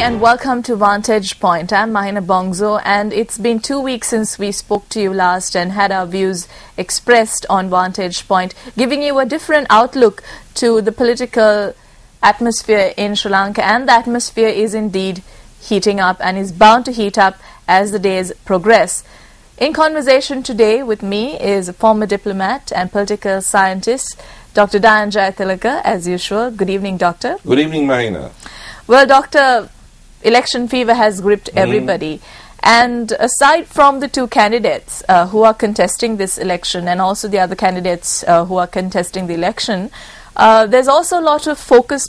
and welcome to Vantage Point. I'm Mahina Bongzo, and it's been 2 weeks since we spoke to you last and had our views expressed on Vantage Point, giving you a different outlook to the political atmosphere in Sri Lanka. And the atmosphere is indeed heating up and is bound to heat up as the days progress. In conversation today with me is a former diplomat and political scientist, Dr. Dayan Jayatilaka, as usual. Good evening, Doctor. Good evening, Mahina. Well, Doctor, election fever has gripped everybody. And aside from the two candidates who are contesting this election and also the other candidates who are contesting the election, there's also a lot of focus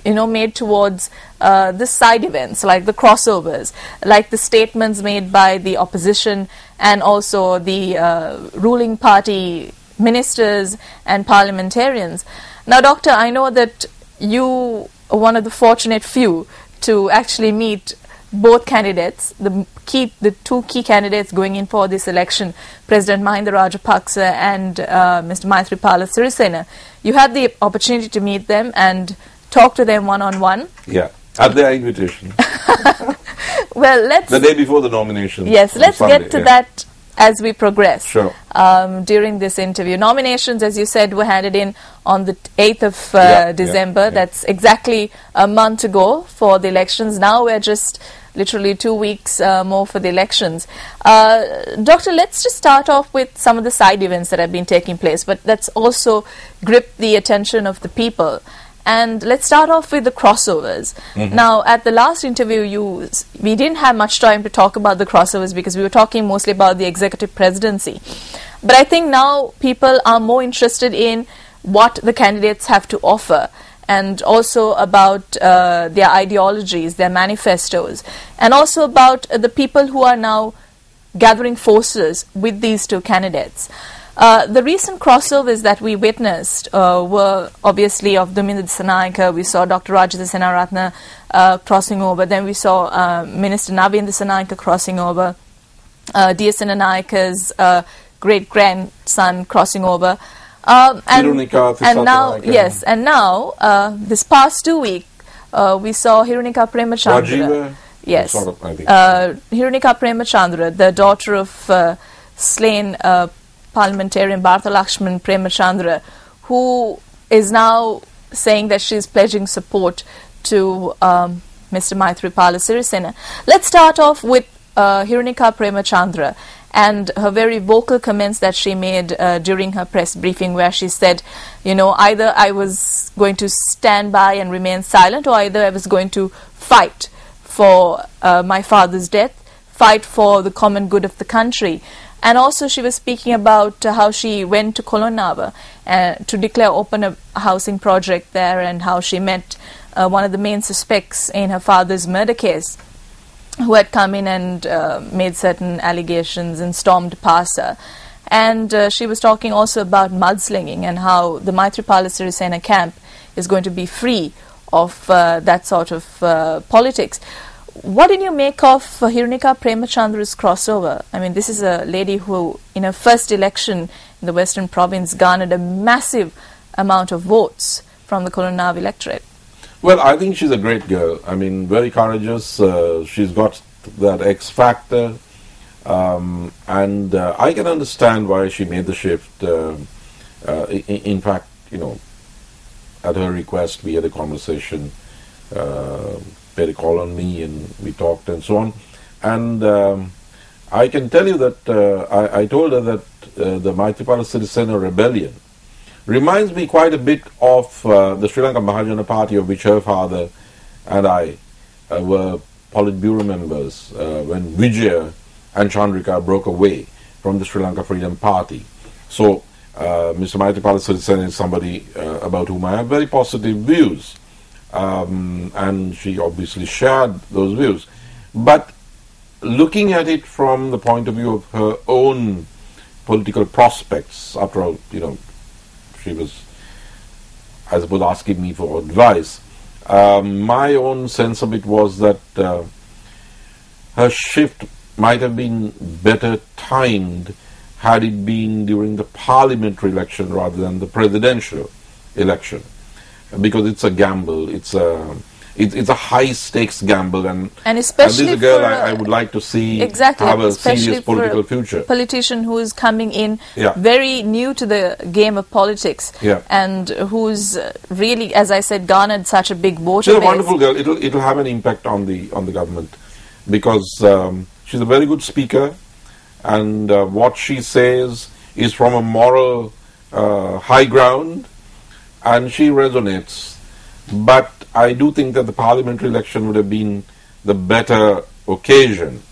made towards the side events, like the crossovers, like the statements made by the opposition and also the ruling party ministers and parliamentarians. Now, Doctor, I know that you are one of the fortunate few to actually meet both candidates, the two key candidates going in for this election, President Mahinda Rajapaksa and Mr. Maithripala Sirisena. You had the opportunity to meet them and talk to them one-on-one. Yeah, at their invitation. Well, let's... The day before the nomination. Yes, let's get to that as we progress. Sure. During this interview. Nominations, as you said, were handed in on the 8th of December. Yeah. That's exactly a month ago for the elections. Now we're just literally 2 weeks more for the elections. Doctor, let's just start off with some of the side events that have been taking place, but that's also gripped the attention of the people. And let's start off with the crossovers. Now, at the last interview, we didn't have much time to talk about the crossovers because we were talking mostly about the executive presidency. But I think now people are more interested in what the candidates have to offer and also about their ideologies, their manifestos, and also about the people who are now gathering forces with these two candidates. The recent crossovers that we witnessed were obviously of Duminda Dissanayake. We saw Dr. Rajitha Senaratne crossing over. Then we saw Minister Navin Dissanayake crossing over. D.S. Senanayaka's great-grandson crossing over. And now, this past 2 weeks, we saw Hirunika Premachandra. Yes, Hirunika Premachandra, the daughter of slain parliamentarian Bharata Lakshman Premachandra, who is now saying that she is pledging support to Mr. Maithripala Sirisena. Let's start off with Hirunika Premachandra and her very vocal comments that she made during her press briefing, where she said, either I was going to stand by and remain silent, or either I was going to fight for my father's death, fight for the common good of the country. And also she was speaking about how she went to Kolonava to declare open a housing project there, and how she met one of the main suspects in her father's murder case, who had come in and made certain allegations and stormed past her. And she was talking also about mudslinging and how the Maithripala Sirisena camp is going to be free of that sort of politics. What did you make of Hirunika Premachandra's crossover? I mean, this is a lady who, in her first election in the Western Province, garnered a massive amount of votes from the Kolonava electorate. Well, I think she's a great girl. I mean, very courageous. She's got that X factor. And I can understand why she made the shift. In fact, at her request, we had a conversation. They had a call on me and we talked and so on. And I can tell you that I told her that the Maithripala Sirisena rebellion reminds me quite a bit of the Sri Lanka Mahajana Party, of which her father and I were Politburo members when Vijaya and Chandrika broke away from the Sri Lanka Freedom Party. So Mr. Maithripala Sirisena is somebody about whom I have very positive views. And she obviously shared those views. But looking at it from the point of view of her own political prospects, after all, she was, I suppose, asking me for advice. My own sense of it was that her shift might have been better timed had it been during the parliamentary election rather than the presidential election. Because it's a gamble, it's a it's a high stakes gamble, and especially this is a girl for I would like to see exactly, have a especially serious political future. Politician who is coming in Yeah. very new to the game of politics, Yeah. and who's really, as I said, garnered such a big voter She's a base. wonderful girl. It'll have an impact on the government, because she's a very good speaker, and what she says is from a moral high ground, and she resonates. But I do think that the parliamentary election would have been the better occasion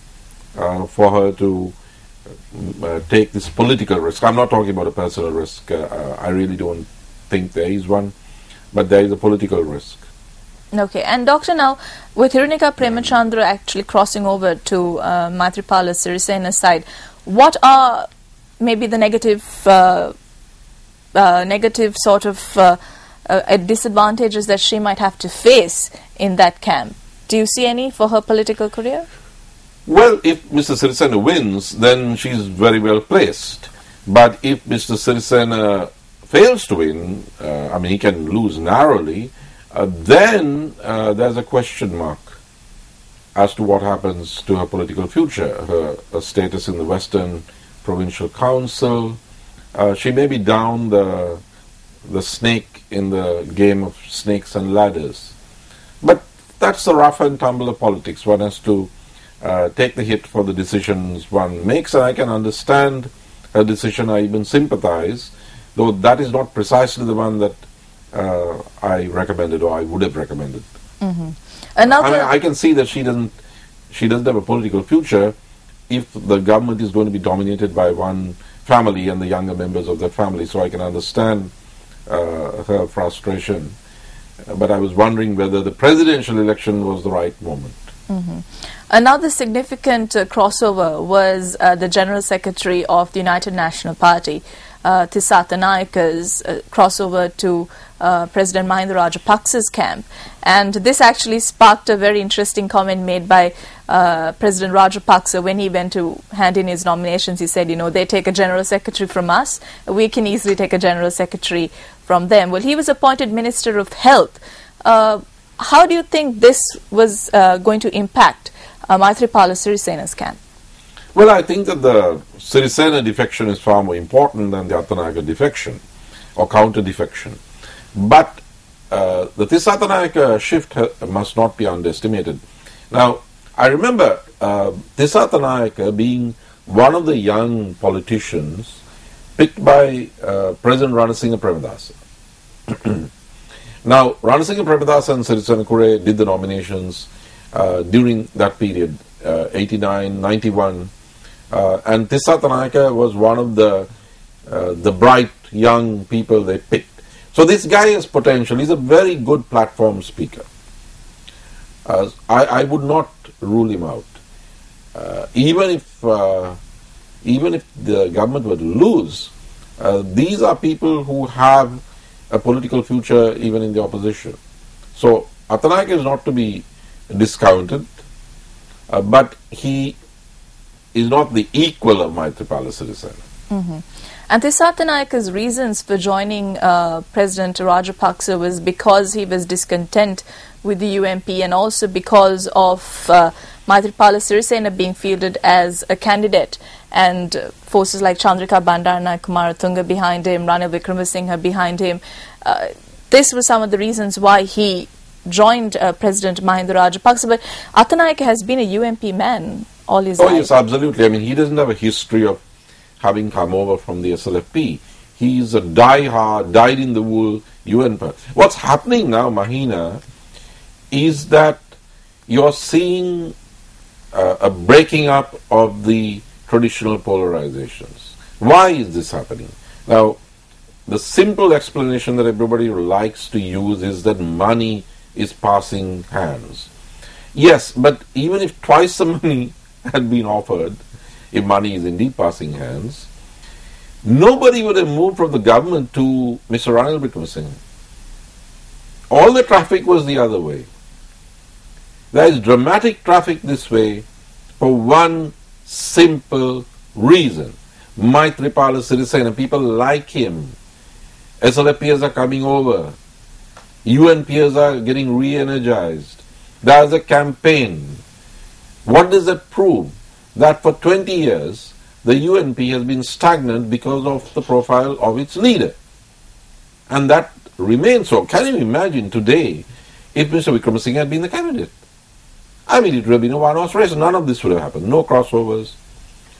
for her to take this political risk. I'm not talking about a personal risk. I really don't think there is one, but there is a political risk. Okay, and Doctor, now with Hirunika Premachandra actually crossing over to Maithripala Sirisena's side, what are maybe the negative sort of disadvantages that she might have to face in that camp? Do you see any for her political career? Well, if Mr. Sirisena wins, then she's very well placed. But if Mr. Sirisena fails to win, I mean, he can lose narrowly, then there's a question mark as to what happens to her political future, her status in the Western Provincial Council. She may be down the snake in the game of snakes and ladders. But that's the rough and tumble of politics. One has to take the hit for the decisions one makes, and I can understand her decision. I even sympathize, though that is not precisely the one that I recommended or I would have recommended. Mm-hmm. I can see that she doesn't have a political future if the government is going to be dominated by one family and the younger members of that family. So I can understand her frustration. But I was wondering whether the presidential election was the right moment. Mm-hmm. Another significant crossover was the General Secretary of the United National Party, Thisata Nayaka's crossover to President Mahinda Rajapaksa's camp. And this actually sparked a very interesting comment made by President Rajapaksa when he went to hand in his nominations. He said, they take a General Secretary from us, we can easily take a General Secretary from them. Well, he was appointed Minister of Health. How do you think this was going to impact Maithripala Sirisena's camp? Well, I think that the Sirisena defection is far more important than the Attanayaka defection or counter defection. But the Thisata Nayaka shift must not be underestimated. Now, I remember Thisata Nayaka being one of the young politicians picked by President Ranasinghe Premadasa. Now, Ranasinghe Premadasa and Sirisena Kure did the nominations during that period, 89, 91, and Thisata Nayaka was one of the bright young people they picked. So this guy has potential. He's a very good platform speaker. I would not rule him out. Even if the government were to lose, these are people who have a political future even in the opposition. So Attanayaka is not to be discounted, but he is not the equal of Maithripala Sirisena. Mm-hmm. And Thisata Nayaka's reasons for joining President Rajapaksa was because he was discontent with the UMP, and also because of Maithripala Sirisena being fielded as a candidate, and forces like Chandrika Bandaranaike Kumaratunga behind him, Ranil Wickremesinghe behind him. This was some of the reasons why he joined President Mahinda Rajapaksa. But Attanayaka has been a UMP man all his life. Oh yes, absolutely. I mean, he doesn't have a history of having come over from the SLFP. He's a die-hard, dyed-in-the-wool UN person. What's happening now, Mahina, is that you're seeing a breaking up of the traditional polarizations. Why is this happening? Now, the simple explanation that everybody likes to use is that money is passing hands. Yes, but even if twice the money had been offered, if money is indeed passing hands, nobody would have moved from the government to Mr. Ranil Wickremesinghe. All the traffic was the other way. There is dramatic traffic this way for one simple reason. Maithripala Sirisena, people like him. SLFPs are coming over. UNPs are getting re-energized. There's a campaign. What does that prove? That for 20 years, the UNP has been stagnant because of the profile of its leader. And that remains so. Can you imagine today if Mr. Wickramasinghe had been the candidate? I mean, it would have been a one-horse race. None of this would have happened. No crossovers,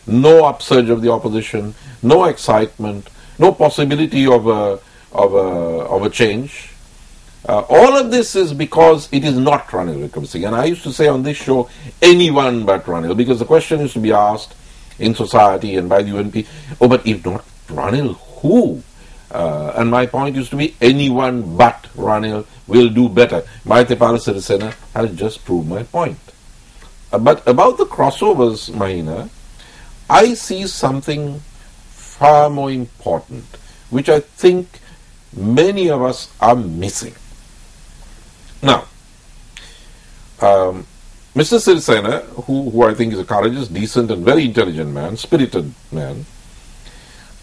no upsurge of the opposition, no excitement, no possibility of a change. All of this is because it is not Ranil Wickramasinghe. And I used to say on this show, anyone but Ranil, because the question used to be asked in society and by the UNP, oh, but if not Ranil, who? And my point used to be, anyone but Ranil will do better. Maithripala Sirisena has just proved my point. But about the crossovers, Mahina, I see something far more important, which I think many of us are missing. Now, Mr. Sirisena, who I think is a courageous, decent and very intelligent man, spirited man,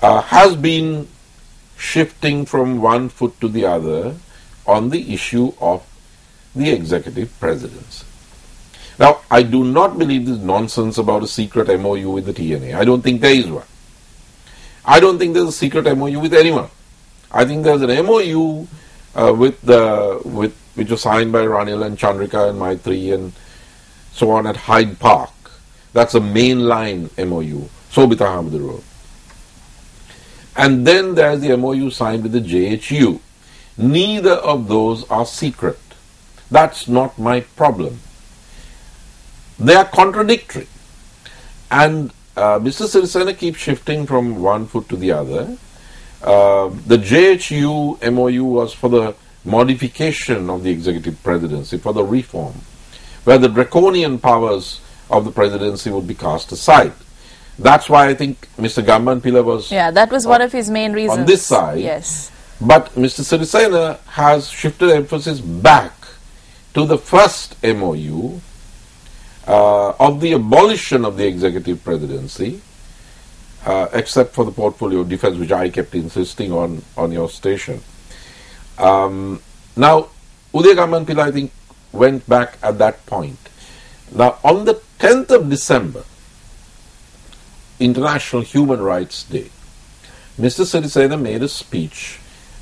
has been shifting from one foot to the other on the issue of the executive presidency. Now, I do not believe this nonsense about a secret MOU with the TNA. I don't think there is one. I don't think there's a secret MOU with anyone. I think there's an MOU which was signed by Ranil and Chandrika and Maitri and so on at Hyde Park. That's a mainline MOU, Sobita Hamid Road. And then there's the MOU signed with the JHU. Neither of those are secret. That's not my problem. They are contradictory. And Mr. Sirisena keeps shifting from one foot to the other. The JHU MOU was for the modification of the executive presidency, for the reform, where the draconian powers of the presidency would be cast aside. That's why I think Mr. Gamban Pilla was... Yeah, that was one of his main reasons. On this side. Yes. But Mr. Sirisena has shifted emphasis back to the first MOU of the abolition of the executive presidency, except for the portfolio of defense, which I kept insisting on your station. Now, Uday Gamban Pilla, I think, went back at that point. Now, on the 10th of December, International Human Rights Day, Mr. Sirisena made a speech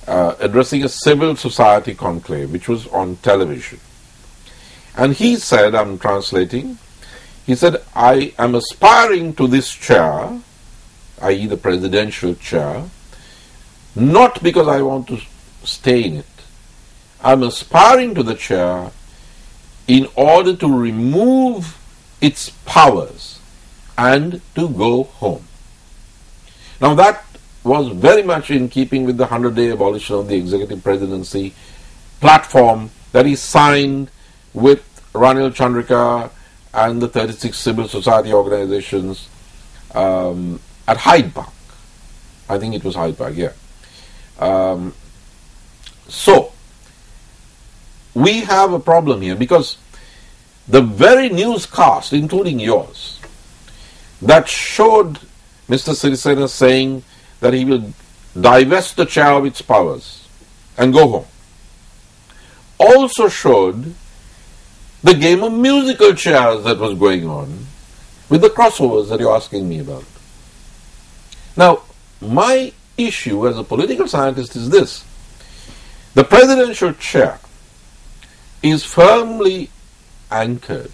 addressing a civil society conclave, which was on television. And he said, I'm translating, he said, I am aspiring to this chair, i.e. the presidential chair, not because I want to stay in it. I'm aspiring to the chair in order to remove its powers and to go home. Now that was very much in keeping with the 100-day abolition of the executive presidency platform that he signed with Ranil, Chandrika and the 36 civil society organizations at Hyde Park. I think it was Hyde Park, yeah. So, we have a problem here because the very newscast, including yours, that showed Mr. Sirisena saying that he will divest the chair of its powers and go home, also showed the game of musical chairs that was going on with the crossovers that you're asking me about. Now, my issue as a political scientist is this. The presidential chair is firmly anchored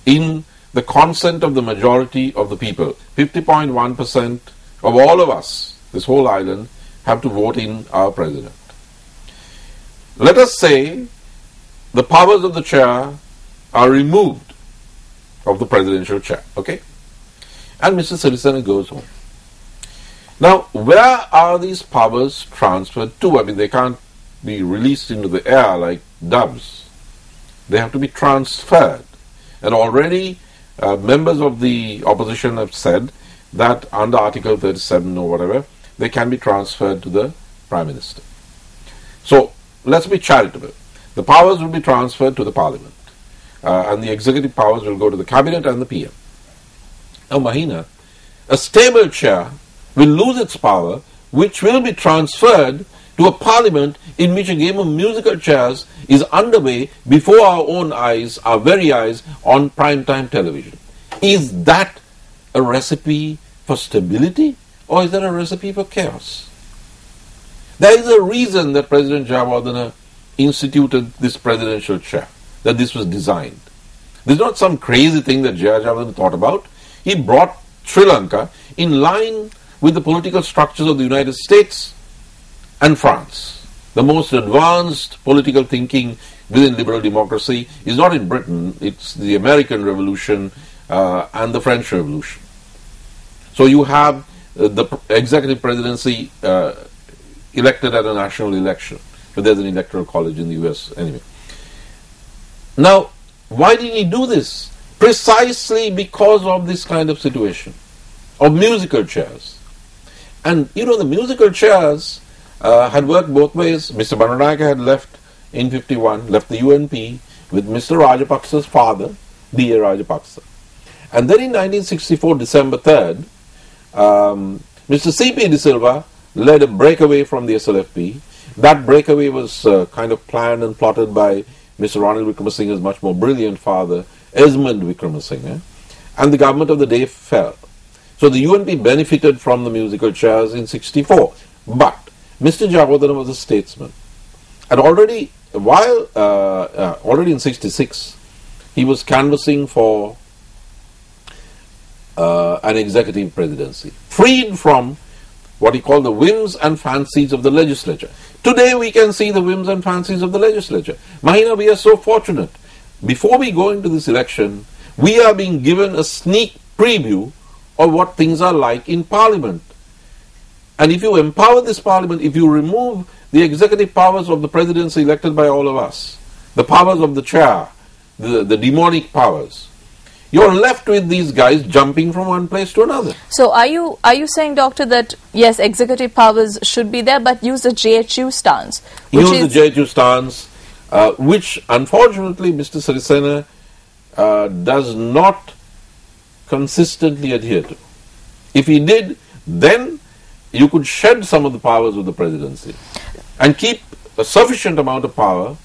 in the consent of the majority of the people. 50.1% of all of us, this whole island, have to vote in our president. Let us say the powers of the chair are removed of the presidential chair, okay? And Mr. Sirisena goes home. Now, where are these powers transferred to? I mean, they can't be released into the air like doves. They have to be transferred. And already members of the opposition have said that under Article 37 or whatever, they can be transferred to the Prime Minister. So, let's be charitable. The powers will be transferred to the Parliament. And the executive powers will go to the Cabinet and the PM. Now, Mahina, a stable chair will lose its power, which will be transferred to a Parliament in which a game of musical chairs is underway before our own eyes, our very eyes, on primetime television. Is that a recipe for stability, or is that a recipe for chaos? There is a reason that President Jayawardena instituted this presidential chair, that this was designed. This is not some crazy thing that Jayawardena thought about. He brought Sri Lanka in line with the political structures of the United States and France. The most advanced political thinking within liberal democracy is not in Britain, it's the American Revolution and the French Revolution. So you have the executive presidency elected at a national election, but there's an electoral college in the US anyway. Now, why did he do this? Precisely because of this kind of situation, of musical chairs. And you know, the musical chairs had worked both ways. Mr. Bandanayake had left in 51, left the UNP with Mr. Rajapaksa's father, D.A. Rajapaksa. And then in 1964, December 3rd, Mr. C.P. De Silva led a breakaway from the SLFP. That breakaway was kind of planned and plotted by Mr. Ranil Wickramasinghe's much more brilliant father, Esmond Wickramasinghe, and the government of the day fell. So the UNP benefited from the musical chairs in 64. But Mr. Jayawardena was a statesman. And already in 66, he was canvassing for an executive presidency, freed from what he called the whims and fancies of the legislature. Today we can see the whims and fancies of the legislature. Mahina, we are so fortunate. Before we go into this election, we are being given a sneak preview of what things are like in Parliament. And if you empower this Parliament, if you remove the executive powers of the presidency elected by all of us, the powers of the chair, the demonic powers, you're left with these guys jumping from one place to another. So are you saying, Doctor, that yes, executive powers should be there, but use the JHU stance? Use the JHU stance, which unfortunately Mr. Sirisena does not consistently adhere to. If he did, then you could shed some of the powers of the presidency and keep a sufficient amount of power,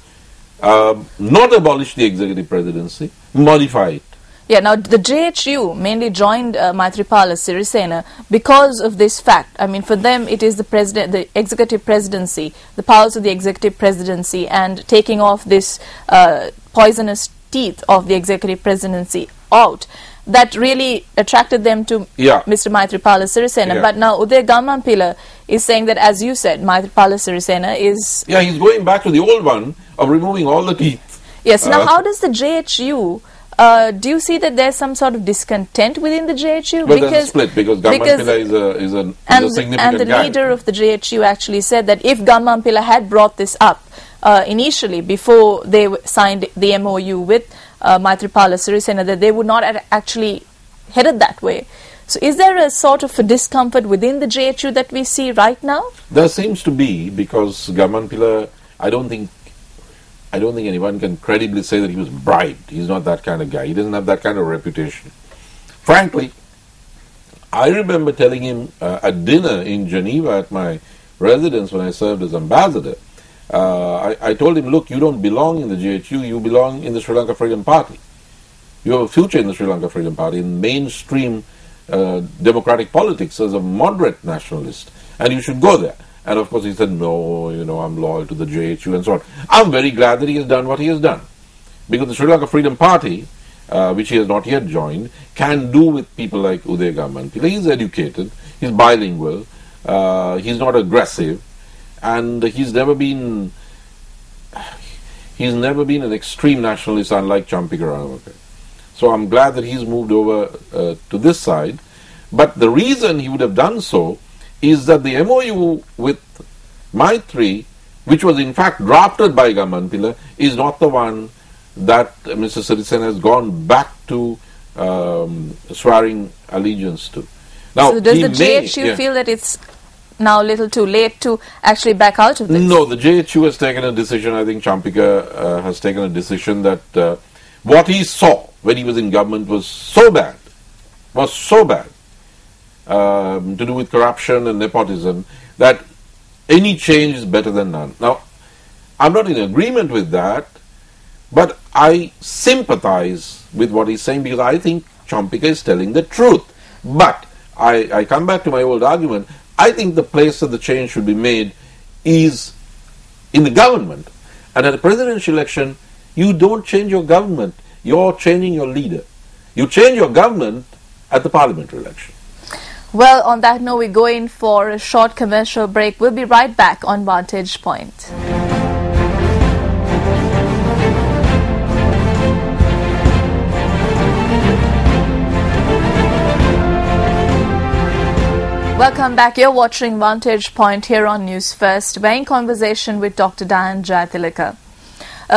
not abolish the executive presidency, modify it. Yeah, now the JHU mainly joined Maithripala Sirisena because of this fact. I mean, for them it is the executive presidency, the powers of the executive presidency, and taking off this poisonous teeth of the executive presidency out, that really attracted them to Mr. Maithripala Sirisena. Yeah. But now Uday Gammanpila is saying that, as you said, Maithripala Sirisena is... Yeah, he's going back to the old one of removing all the teeth. Yes, now how does the JHU... do you see that there's some sort of discontent within the JHU? Well, there's a split because Gammanpila is a significant And the guy. leader of the JHU actually said that if Gammanpila had brought this up initially, before they signed the MOU with Maithripala Sirisena, that they would not have actually headed that way. So is there a sort of a discomfort within the JHU that we see right now? There seems to be, because Gammanpila, I don't think anyone can credibly say that he was bribed. He's not that kind of guy. He doesn't have that kind of reputation. Frankly, I remember telling him at dinner in Geneva at my residence when I served as ambassador, I told him, look, you don't belong in the JHU, you belong in the Sri Lanka Freedom Party. You have a future in the Sri Lanka Freedom Party, in mainstream democratic politics as a moderate nationalist, and you should go there. And of course he said, no, I'm loyal to the JHU and so on. I'm very glad that he has done what he has done. Because the Sri Lanka Freedom Party, which he has not yet joined, can do with people like Uday Gammanpila. He's educated, he's bilingual, he's not aggressive, and he's never been an extreme nationalist unlike Champika Ranawaka. So I'm glad that he's moved over to this side. But the reason he would have done so is that the MOU with Maitri, which was in fact drafted by Gammanpila, is not the one that Mr. Sirisena has gone back to swearing allegiance to. Now, so does the JHU feel that it's now a little too late to actually back out of this? No, the JHU has taken a decision. I think Champika has taken a decision that what he saw when he was in government was so bad, to do with corruption and nepotism, that any change is better than none. Now, I'm not in agreement with that, but I sympathize with what he's saying because I think Champika is telling the truth. But I come back to my old argument. I think the place that the change should be made is in the government. And at a presidential election, you don't change your government. You're changing your leader. You change your government at the parliamentary election. Well, on that note, we go in for a short commercial break. We'll be right back on Vantage Point. Welcome back. You're watching Vantage Point here on News First. We're in conversation with Dr. Dayan Jayatilaka.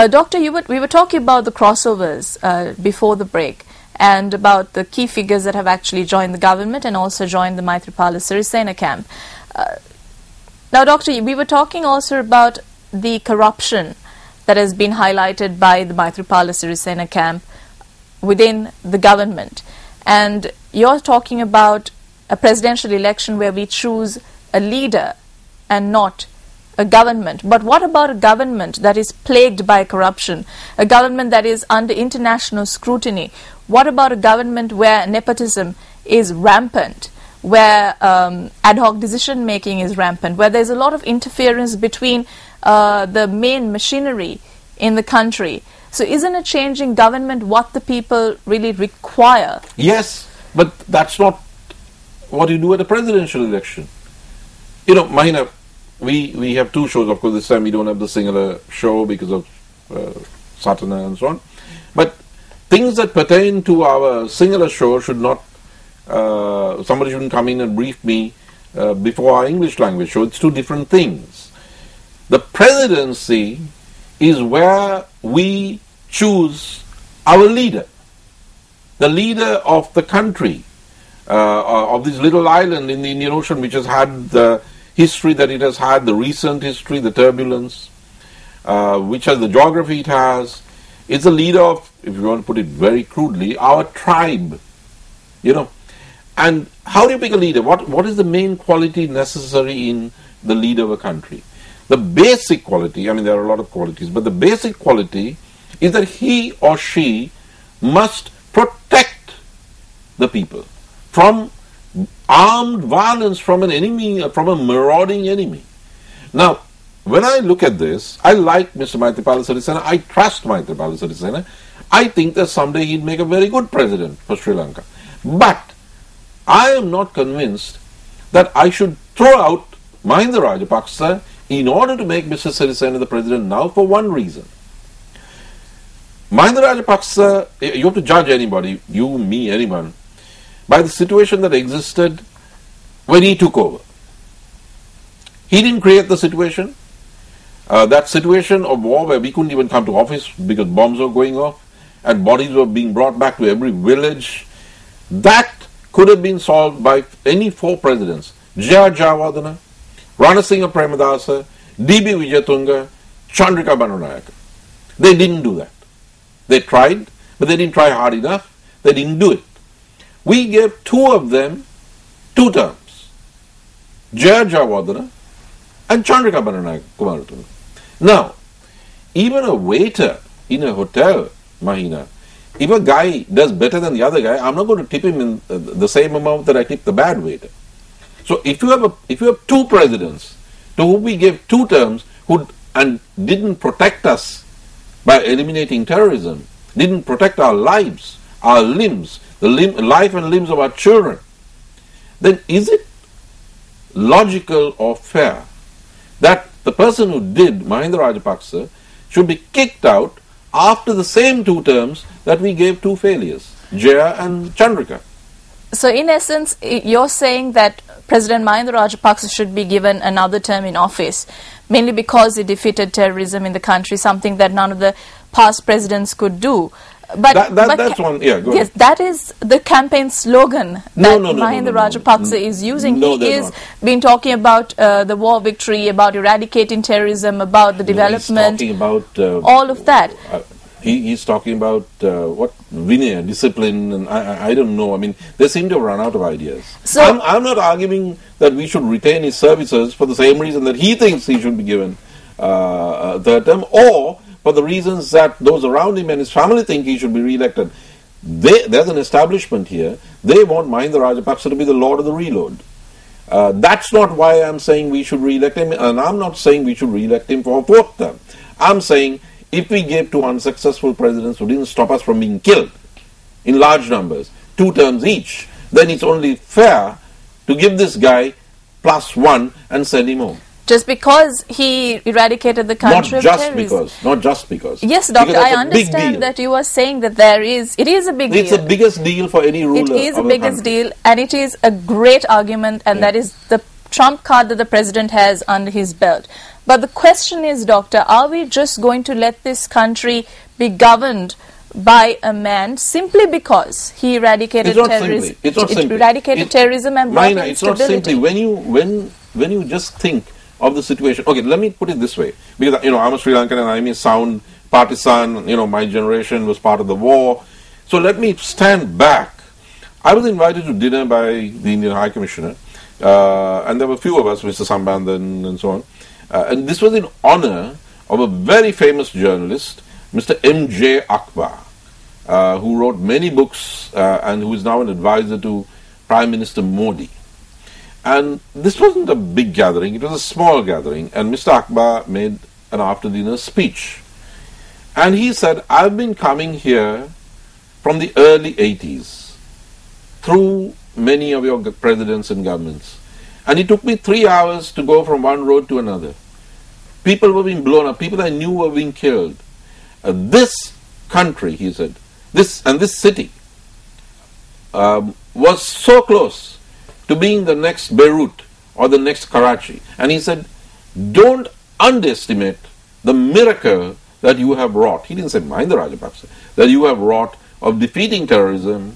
Doctor, we were talking about the crossovers before the break and about the key figures that have actually joined the government and also joined the Maithripala Sirisena camp. Now, Doctor, we were talking also about the corruption that has been highlighted by the Maithripala Sirisena camp within the government. And you're talking about a presidential election where we choose a leader and not a government. But what about a government that is plagued by corruption, a government that is under international scrutiny? What about a government where nepotism is rampant, where ad hoc decision making is rampant, where there's a lot of interference between the main machinery in the country? So isn't a change in government what the people really require? Yes, but that's not what you do at a presidential election. You know, Mahina, we have two shows. Of course, this time we don't have the singular show because of Satana and so on. But things that pertain to our singular show should not, somebody shouldn't come in and brief me before our English language show. It's two different things. The presidency is where we choose our leader, the leader of the country, of this little island in the Indian Ocean, which has had the history that it has had, the recent history, the turbulence, which has the geography it has. It's the leader of, if you want to put it very crudely, our tribe. You know, and how do you pick a leader? What is the main quality necessary in the leader of a country? The basic quality, I mean there are a lot of qualities, but the basic quality is that he or she must protect the people from armed violence from an enemy, from a marauding enemy. Now, when I look at this, I like Mr. Maithripala Sirisena. I trust Maithripala Sirisena. I think that someday he'd make a very good president for Sri Lanka. But I am not convinced that I should throw out Mahinda Rajapaksa in order to make Mr. Sirisena the president now for one reason. Mahinda Rajapaksa, you have to judge anybody, you, me, anyone, by the situation that existed when he took over. He didn't create the situation. That situation of war where we couldn't even come to office because bombs were going off and bodies were being brought back to every village, that could have been solved by any four presidents. Jaya Jayawardena, Ranasinghe Premadasa, D.B. Wijayatunga, Chandrika Bandanayake. They didn't do that. They tried, but they didn't try hard enough. They didn't do it. We gave two of them 2 terms, Jaya Jayawardena and Chandrika Bandanayake. Now, even a waiter in a hotel, Mahina, if a guy does better than the other guy, I'm not going to tip him in the same amount that I tip the bad waiter. So if you have 2 presidents to whom we gave 2 terms and didn't protect us by eliminating terrorism, didn't protect our lives, our limbs, the life and limbs of our children, then is it logical or fair that the person who did, Mahinda Rajapaksa, should be kicked out after the same 2 terms that we gave 2 failures, Jaya and Chandrika? So in essence, you're saying that President Mahinda Rajapaksa should be given another term in office, mainly because he defeated terrorism in the country, something that none of the past presidents could do. But that's one. Yeah, go yes, ahead. that is the campaign slogan that Mahinda Rajapaksa is using. He is been talking about the war victory, about eradicating terrorism, about the development, he's talking about all of that. He's talking about what Vinaya, discipline, and I don't know. I mean, they seem to have run out of ideas. So I'm not arguing that we should retain his services for the same reason that he thinks he should be given third term, or for the reasons that those around him and his family think he should be re-elected. There's an establishment here. They want Mahinda Rajapaksa to be the Lord of the Reload. That's not why I'm saying we should re-elect him, and I'm not saying we should re-elect him for a fourth term. I'm saying if we gave two unsuccessful presidents who didn't stop us from being killed in large numbers, 2 terms each, then it's only fair to give this guy +1 and send him home. Just because he eradicated the country of terrorism. Not just because. Yes, Doctor, I understand that you are saying that it is a big deal. It's the biggest deal for any ruler. It is the biggest deal, and it is a great argument, and that is the trump card that the president has under his belt. But the question is, Doctor, are we just going to let this country be governed by a man simply because he eradicated terrorism? It's not simply. Eradicated terrorism and brought instability. It's not simply. When you just think of the situation. Okay, let me put it this way, because I'm a Sri Lankan and I may sound partisan. My generation was part of the war, so let me stand back. I was invited to dinner by the Indian High Commissioner, and there were a few of us, Mr. Sambandhan and so on, and this was in honor of a very famous journalist, Mr. M.J. Akbar, who wrote many books and who is now an advisor to Prime Minister Modi. And this wasn't a big gathering, it was a small gathering, and Mr. Akbar made an after-dinner speech. And he said, I've been coming here from the early 80s, through many of your presidents and governments. And it took me 3 hours to go from one road to another. People were being blown up, people I knew were being killed. This country, he said, this city was so close to being the next Beirut or the next Karachi. And he said, don't underestimate the miracle that you have wrought. He didn't say Mahinda Rajapaksa, that you have wrought of defeating terrorism.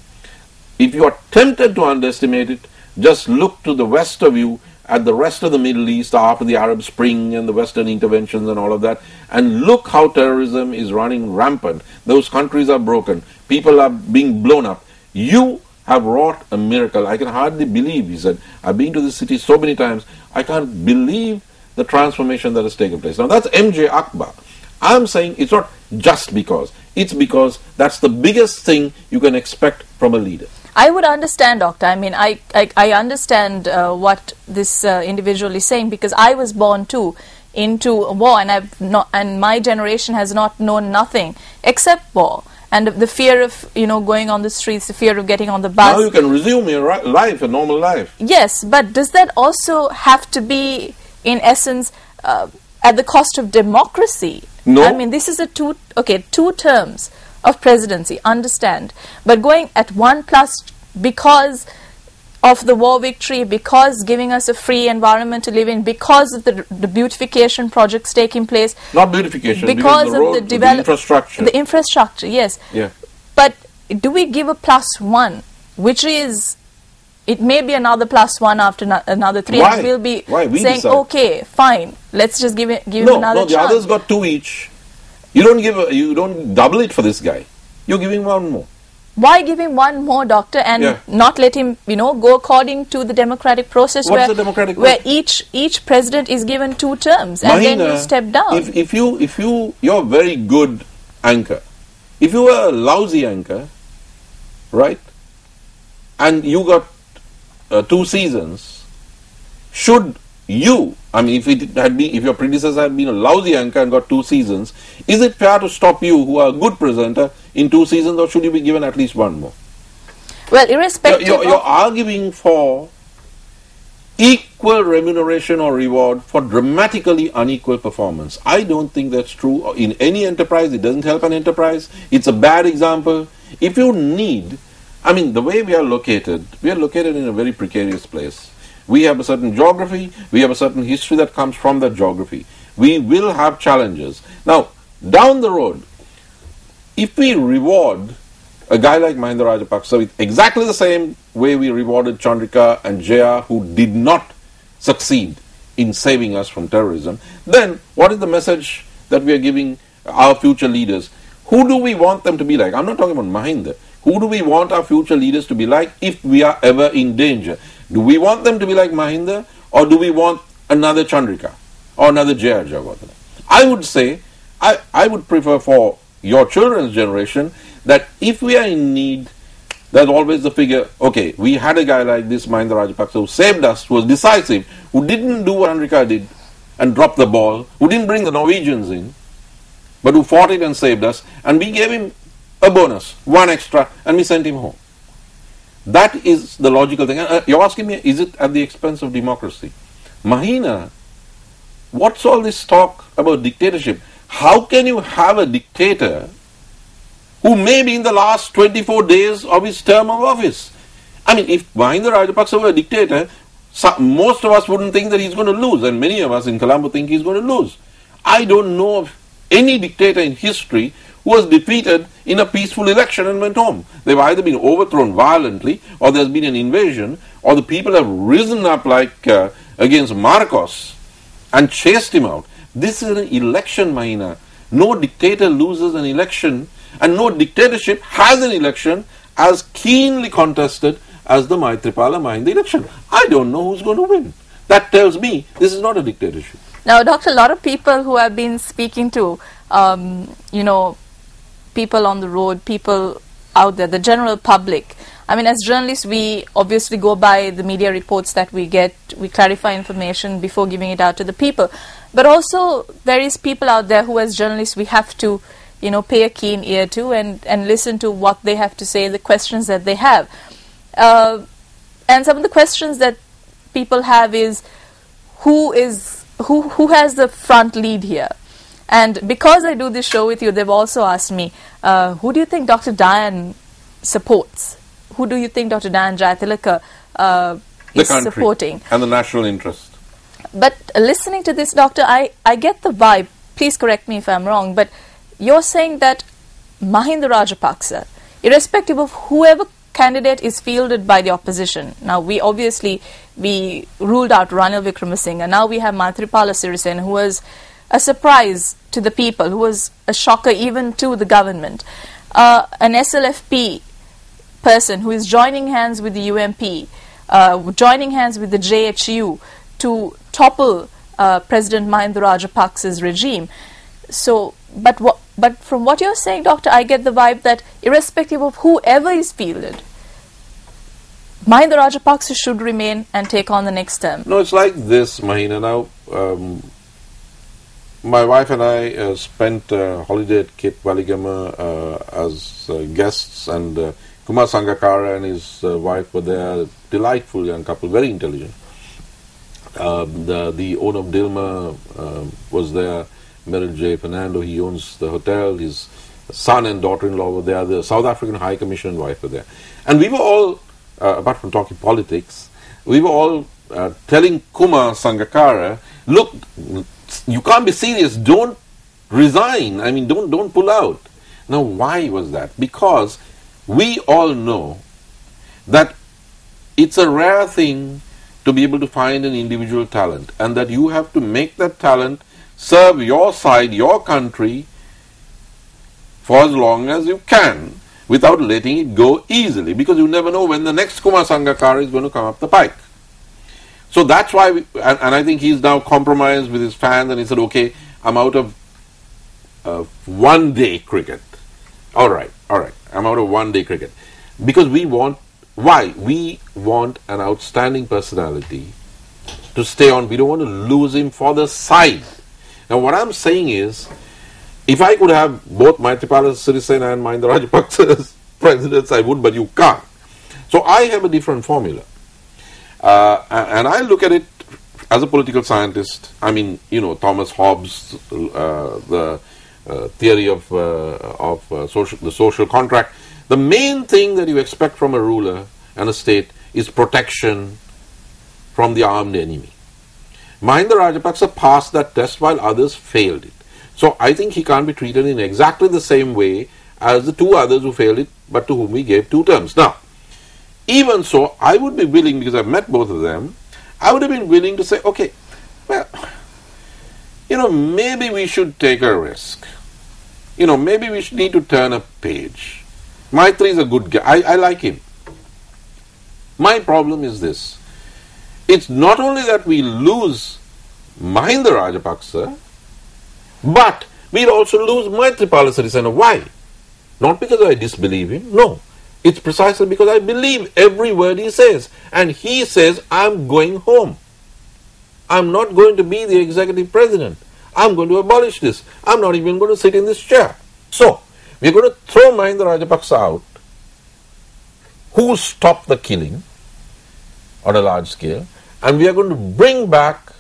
If you are tempted to underestimate it, just look to the west of you at the rest of the Middle East after the Arab Spring and the Western interventions and all of that, and look how terrorism is running rampant. Those countries are broken. People are being blown up. You have wrought a miracle. I can hardly believe, he said, I've been to this city so many times, I can't believe the transformation that has taken place. Now that's M.J. Akbar. I'm saying it's not just because, it's because that's the biggest thing you can expect from a leader. I would understand, Doctor. I mean, I understand what this individual is saying, because I was born too into war, and my generation has not known nothing except war. And the fear of, going on the streets, the fear of getting on the bus. Now you can resume your life, a normal life. Yes, but does that also have to be, in essence, at the cost of democracy? No. I mean, this is 2 terms of presidency, understand. But going at 1+ because of the war victory, because giving us a free environment to live in, because of the beautification projects taking place. Not beautification, because of the road, the infrastructure. The infrastructure, yes. Yeah. But do we give a +1, which is, it may be another +1 after another 3, Why? and we'll be We saying, decide. Okay, fine, let's just give him another chance. No, the others got 2 each. You don't double it for this guy. You're giving 1 more. Why give him 1 more, Doctor, and not let him, go according to the democratic process? What's the democratic process? Where each president is given 2 terms, and then you step down. If you're a very good anchor. If you were a lousy anchor, right, and you got 2 seasons, should you, if your predecessor had been a lousy anchor and got 2 seasons, is it fair to stop you, who are a good presenter, in 2 seasons, or should you be given at least 1 more? Well, irrespective you're arguing for equal remuneration or reward for dramatically unequal performance. I don't think that's true in any enterprise. It doesn't help an enterprise. It's a bad example. If you need, the way we are located in a very precarious place. We have a certain geography, we have a certain history that comes from that geography. We will have challenges. Now, down the road, if we reward a guy like Mahinda Rajapaksa with exactly the same way we rewarded Chandrika and Jaya, who did not succeed in saving us from terrorism, then what is the message that we are giving our future leaders? Who do we want them to be like? I'm not talking about Mahinda. Who do we want our future leaders to be like if we are ever in danger? Do we want them to be like Mahinda, or do we want another Chandrika or another Jaya Jagodhana? I would say, I would prefer for your children's generation that if we are in need, there's always the figure, okay, we had a guy like this, Mahinda Rajapaksa, who saved us, who was decisive, who didn't do what Andrika did and dropped the ball, who didn't bring the Norwegians in, but who fought it and saved us, and we gave him a bonus, one extra, and we sent him home. That is the logical thing. You're asking me, is it at the expense of democracy? Mahina, what's all this talk about dictatorship? How can you have a dictator who may be in the last 24 days of his term of office? I mean, if Mahinda Rajapaksa were a dictator, most of us wouldn't think that he's going to lose, and many of us in Colombo think he's going to lose. I don't know of any dictator in history who was defeated in a peaceful election and went home. They've either been overthrown violently, or there's been an invasion, or the people have risen up like against Marcos and chased him out. This is an election, Mahina. No dictator loses an election, and no dictatorship has an election as keenly contested as the Maithripala Mahinda election. I don't know who's going to win. That tells me this is not a dictatorship. Now, Doctor, a lot of people who have been speaking to, people on the road, people out there, the general public. I mean, as journalists, we obviously go by the media reports that we get. We clarify information before giving it out to the people. But also, there is people out there who, as journalists, we have to, pay a keen ear to and listen to what they have to say, the questions that they have. And some of the questions that people have is, who has the front lead here? And because I do this show with you, they've also asked me, who do you think Dr. Dayan supports? Who do you think Dr. Dayan Jayatilaka is supporting? And the national interest. But listening to this, Doctor, I get the vibe, please correct me if I'm wrong, but you're saying that Mahinda Rajapaksa, irrespective of whoever candidate is fielded by the opposition. Now, we ruled out Ranil Wickremesinghe, and now we have Maithripala Sirisena, who was a surprise to the people, who was a shocker even to the government. An SLFP person who is joining hands with the UMP, joining hands with the JHU to topple President Mahinda Rajapaksa's regime. So, but from what you're saying, Doctor, I get the vibe that irrespective of whoever is fielded, Mahinda Rajapaksa should remain and take on the next term. No, it's like this, Mahina. Now, my wife and I spent a holiday at Cape Waligama as guests, and Kumar Sangakkara and his wife were there. Delightful young couple, very intelligent. The owner of Dilma was there, Merrill J. Fernando. He owns the hotel. His son and daughter-in-law were there. The South African High Commission wife were there. And we were all, apart from talking politics, we were all telling Kumar Sangakkara, look, you can't be serious. Don't resign. I mean, don't pull out. Now, why was that? Because we all know that it's a rare thing to be able to find an individual talent, and that you have to make that talent serve your side, your country, for as long as you can, without letting it go easily, because you never know when the next Kumar Sangakkara is going to come up the pike. So that's why, and I think he's now compromised with his fans, and he said, okay, I'm out of one-day cricket. All right, I'm out of one-day cricket. Because we want, why? We want an outstanding personality to stay on. We don't want to lose him for the side. Now, what I'm saying is, if I could have both Maithripala Sirisena and Mahinda Rajapaksa as presidents, I would, but you can't. So I have a different formula. And I look at it as a political scientist. I mean, Thomas Hobbes, the theory of the social contract. The main thing that you expect from a ruler and a state is protection from the armed enemy. Mahinda Rajapaksa passed that test while others failed it. So I think he can't be treated in exactly the same way as the two others who failed it, but to whom he gave 2 terms. Now, even so, I would be willing, because I've met both of them, I would have been willing to say, okay, well, maybe we should take a risk. Maybe we should need to turn a page. Maitri is a good guy. I like him. My problem is this. It's not only that we lose Mahinda Rajapaksa, But we'll also lose Maithripala Sirisena. Why? Not because I disbelieve him. No. It's precisely because I believe every word he says. And he says, I'm going home. I'm not going to be the executive president. I'm going to abolish this. I'm not even going to sit in this chair. So, we're going to throw Mahinda Rajapaksa out, who stopped the killing on a large scale, and we are going to bring back,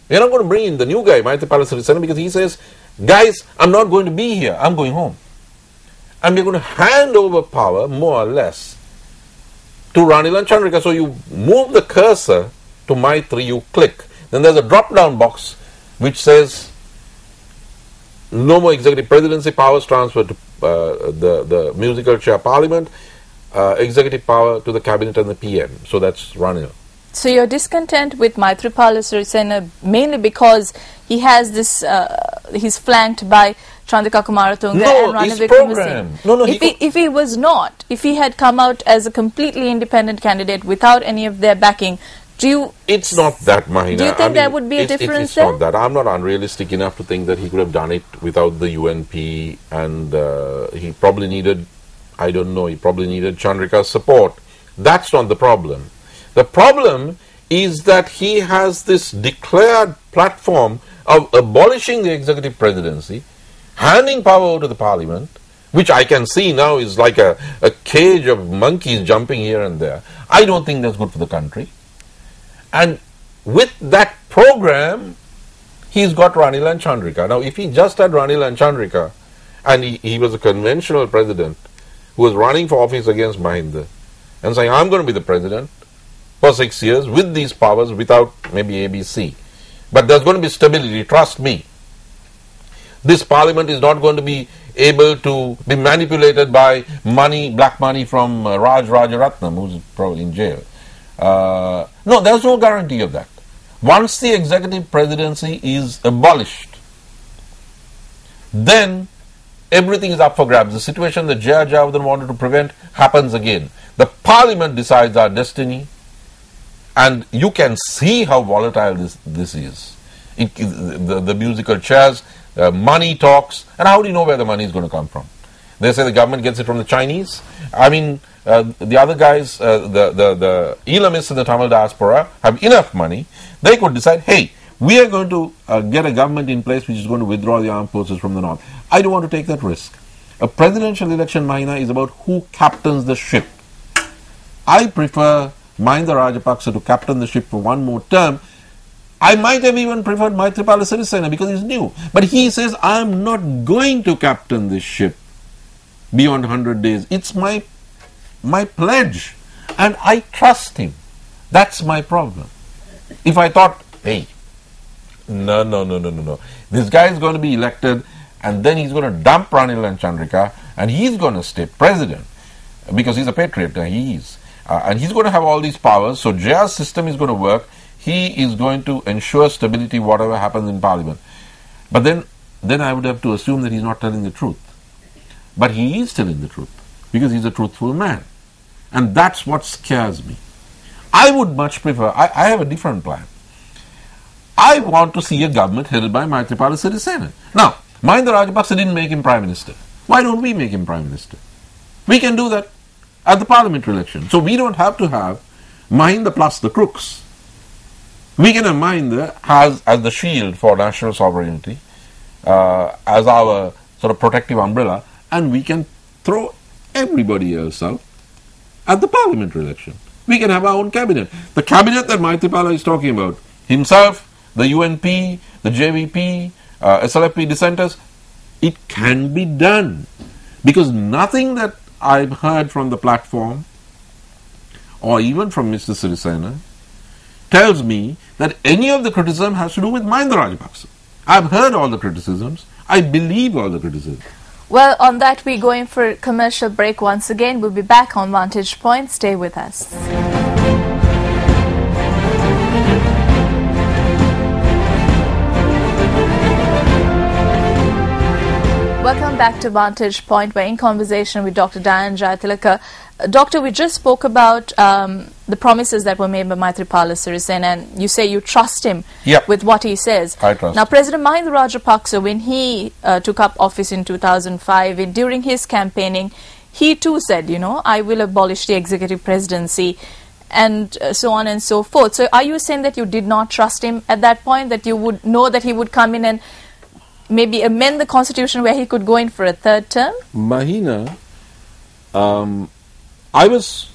we're not going to bring in the new guy, Maithripala Sirisena, because he says, guys, I'm not going to be here, I'm going home. And we're going to hand over power, more or less, to Ranil and Chandrika. So you move the cursor to Maitri, you click. Then there's a drop-down box which says, no more executive presidency, powers transferred to the musical chair parliament, executive power to the cabinet and the PM. So that's Ranil. So you're discontent with Maithripala Sirisena mainly because he has this, he's flanked by Chandrika Kumaratunga and Ranil Wickremesinghe. No, if he was not, if he had come out as a completely independent candidate without any of their backing, it's not that, Mahina. Do you think there would be a difference there? It's not that. I'm not unrealistic enough to think that he could have done it without the UNP, and he probably needed, I don't know, he probably needed Chandrika's support. That's not the problem. The problem is that he has this declared platform of abolishing the executive presidency, handing power over to the parliament, which I can see now is like a cage of monkeys jumping here and there. I don't think that's good for the country. And with that program, he's got Ranil and Chandrika. Now, if he just had Ranil and Chandrika, and he was a conventional president who was running for office against Mahinda, and saying, I'm going to be the president for 6 years with these powers without maybe ABC. But there's going to be stability, trust me. This parliament is not going to be able to be manipulated by money, black money from Raj Rajaratnam, who's probably in jail. No, there's no guarantee of that. Once the executive presidency is abolished, then everything is up for grabs. The situation that Jaya Jayawardene wanted to prevent happens again. The parliament decides our destiny, and you can see how volatile this is. The musical chairs, money talks, and how do you know where the money is going to come from? They say the government gets it from the Chinese. I mean, the other guys, the Elamists in the Tamil diaspora have enough money. They could decide, hey, we are going to get a government in place which is going to withdraw the armed forces from the north. I don't want to take that risk. A presidential election, Mahina, is about who captains the ship. I prefer Mahinda Rajapaksa to captain the ship for one more term. I might have even preferred Maithripala Sirisena because he's new. But he says, I'm not going to captain this ship beyond 100 days. It's my pledge, and I trust him. That's my problem. If I thought, hey, no, this guy is going to be elected, and then he's going to dump Ranil and Chandrika, and he's going to stay president because he's a patriot. He is, and he's going to have all these powers. So Jaya's system is going to work. He is going to ensure stability, whatever happens in parliament. But then I would have to assume that he's not telling the truth. But he is telling the truth because he's a truthful man. And that's what scares me. I would much prefer, I have a different plan. I want to see a government headed by Maithripala Sirisena. Now, Mahinda Rajapaksa didn't make him Prime Minister. Why don't we make him Prime Minister? We can do that at the parliamentary election. So we don't have to have Mahinda plus the crooks. We can have Mahinda as the shield for national sovereignty, as our sort of protective umbrella, and we can throw everybody else out at the parliamentary election. We can have our own cabinet. The cabinet that Maithripala is talking about, himself, the UNP, the JVP, SLFP dissenters, it can be done. Because nothing that I've heard from the platform, or even from Mr. Sirisena, tells me that any of the criticism has to do with Mahinda Rajapaksa. I've heard all the criticisms. I believe all the criticisms. Well, on that, we're going for a commercial break once again. We'll be back on Vantage Point. Stay with us. Welcome back to Vantage Point. We're in conversation with Dr. Diane Jayatilaka Doctor, we just spoke about the promises that were made by Maithripala Sirisena, and you say you trust him with what he says. I trust. Now, President Mahinda Rajapaksa, when he took up office in 2005, during his campaigning, he too said, I will abolish the executive presidency, and so on and so forth. So are you saying that you did not trust him at that point, that you would know that he would come in and maybe amend the constitution where he could go in for a third term? Mahina, I was